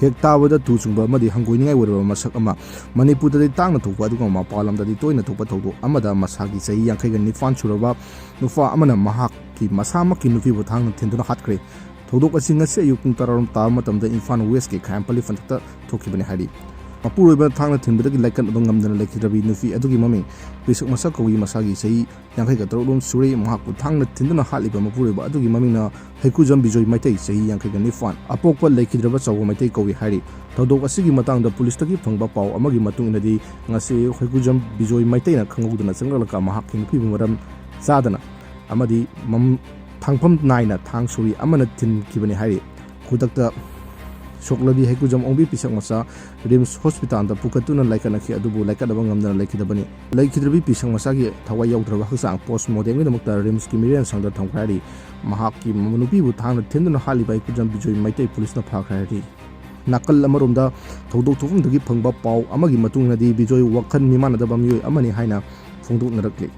ꯍꯦꯛ ꯇꯥꯕꯗ ꯇꯨ ꯆꯨꯡꯕ ꯑꯃꯗꯤ ꯍꯪꯒꯣꯏꯅꯤꯡꯉꯥꯏ ꯑꯣꯏꯔꯕ ꯃꯁꯛ ꯑꯃ ꯃꯅꯤꯄꯨꯔꯗꯗꯤ ꯇꯥꯡꯅ ꯊꯣꯛꯄ ꯑꯗꯨꯒ ꯃꯄꯥꯟ ꯂꯝꯗꯗꯤ ꯇꯣꯏꯅ ꯊꯣꯛꯄ ꯊꯧꯗꯣꯛ ꯑꯃꯗ ꯃꯁꯥꯒꯤ ꯆꯍꯤ 59 ꯁꯨꯔꯕ ꯅꯨꯄꯥ ꯑꯃꯅ ꯃꯍꯥꯛꯀꯤ ꯃꯁꯥꯃꯛꯀꯤ ꯅꯨꯄꯤꯕꯨ ꯊꯥꯡꯅ ꯊꯤꯟꯗꯨꯅ ꯍꯥꯠꯈ꯭ꯔꯦ꯫ ꯊꯧꯗꯣꯛ ꯑꯁꯤ ꯉꯁꯤ ꯑꯌꯨꯛ ꯄꯨꯡ 10 ꯇꯥꯕ ꯃꯇꯝꯗ ꯏꯝꯐꯥꯜ ꯋꯦꯁꯀꯤ ꯈꯥꯌꯥꯝꯄꯜꯂꯤ ꯐꯟꯇꯛꯇ ꯊꯣꯛꯈꯤꯕꯅꯤ ꯍꯥꯏꯔꯤ꯫ ꯃꯄꯨꯔꯣꯏꯕꯅ ꯊꯥꯡꯅ ꯊꯤꯟꯕꯗꯒꯤ ꯂꯥꯏꯀꯠꯅꯕ ꯉꯝꯗꯅ ꯂꯩꯈꯤꯗ꯭ꯔꯕꯤ ꯅꯨꯄꯤ ꯑꯗꯨꯒꯤ ꯃꯃꯤꯡ ꯄꯤꯁꯛ ꯃꯁꯛ ꯀꯧꯏ꯫ ꯃꯁꯥꯒꯤ ꯆꯍꯤ 53 ꯁꯨꯔꯦ꯫ ꯃꯍꯥꯛꯄꯨ ꯊꯥꯡꯅ ꯊꯤꯟꯗꯨꯅ ꯍꯥꯠꯂꯤꯕ ꯃꯄꯨꯔꯣꯏꯕ ꯑꯗꯨꯒꯤ ꯃꯃꯤꯡꯅ ꯍꯩꯀꯨꯖꯝ ꯕꯤꯖꯣꯏ ꯃꯩꯇꯩ ꯆꯍꯤ 59 ꯑꯄꯣꯛꯄ ꯂꯩꯈꯤꯗ꯭ꯔꯕ ꯆꯧꯕ ꯃꯩꯇꯩ ꯀꯧꯏ ꯍꯥꯏꯔꯤ꯫ ꯊꯧꯗꯣꯛ ꯑꯁꯤꯒꯤ ꯃꯇꯥꯡꯗ ꯄꯨꯂꯤꯁꯇꯒꯤ ꯐꯪꯕ ꯄꯥꯎ ꯑꯃꯒꯤ ꯃꯇꯨꯡ ꯏꯟꯅꯗꯤ ꯉꯁꯤ ꯍꯩꯀꯨꯖꯝ ꯕꯤꯖꯣꯏ ꯃꯩꯇꯩꯅ ꯈꯪꯍꯧꯗꯅ ꯆꯪꯂꯛꯂꯒ ꯃꯍꯥꯛꯀꯤ ꯅꯨꯄꯤꯕꯨ ꯃꯔꯝ ꯆꯥꯗꯅ ꯑꯃꯗꯤ ꯊꯥꯡꯐꯝ ꯅꯥꯏꯅ ꯊꯥꯡ ꯁꯣꯔꯤ ꯑꯃꯅ ꯊꯤꯟꯈꯤꯕꯅꯤ ꯍꯥꯏꯔꯤ꯫ ꯈꯨꯗꯛꯇ ꯁꯣꯛꯂꯕꯤ ꯍꯩꯀꯨꯖꯝ ꯑꯣꯡꯕꯤ ꯄꯤꯁꯛ ꯃꯆꯥ ꯔꯤꯝꯁ ꯍꯣꯁꯄꯤꯇꯥꯜꯗ ꯄꯨꯈꯠꯇꯨꯅ ꯂꯥꯏꯀꯠꯅꯈꯤ ꯑꯗꯨꯕꯨ ꯂꯥꯏꯀꯠꯅꯕ ꯉꯝꯗꯅ ꯂꯩꯈꯤꯗꯕꯅꯤ꯫ ꯂꯩꯈꯤꯗ꯭ꯔꯕꯤ ꯄꯤꯁꯛ ꯃꯆꯥꯒꯤ ꯊꯋꯥꯏ ꯌꯥꯎꯗ꯭ꯔꯕ ꯍꯛꯆꯥꯡ ꯄꯣꯁꯠꯃꯣꯔꯇꯦꯝꯒꯤꯗꯃꯛꯇ ꯔꯤꯝꯁꯀꯤ ꯃꯤꯔꯦꯟꯁꯪꯗ ꯊꯝꯈ꯭ꯔꯦ ꯍꯥꯏꯔꯤ꯫ ꯃꯍꯥꯛꯀꯤ ꯅꯨꯄꯤꯕꯨ ꯊꯥꯡꯅ ꯊꯤꯟꯗꯨꯅ ꯍꯥꯠꯂꯤꯕ ꯍꯩꯀꯨꯖꯝ ꯕꯤꯖꯣꯏ ꯃꯩꯇꯩ ꯄꯨꯂꯤꯁꯅ ꯐꯥꯈ꯭ꯔꯦ ꯍꯥꯏꯔꯤ꯫ ꯅꯥꯀꯜ ꯑꯃꯔꯣꯝꯗ ꯊꯧꯗꯣꯛ ꯊꯣꯛꯐꯝꯗꯒꯤ ꯐꯪꯕ ꯄꯥꯎ ꯑꯃꯒꯤ ꯃꯇꯨꯡ ꯏꯟꯅꯗꯤ ꯕꯤꯖꯣꯏ ꯋꯥꯈꯜ ꯃꯤꯃꯥꯟꯅꯗꯕ ꯃꯤꯑꯣꯏ ꯑꯃꯅꯤ ꯍꯥꯏꯅ ꯐꯣꯡꯗꯣꯛꯅꯔꯛꯂꯤ꯫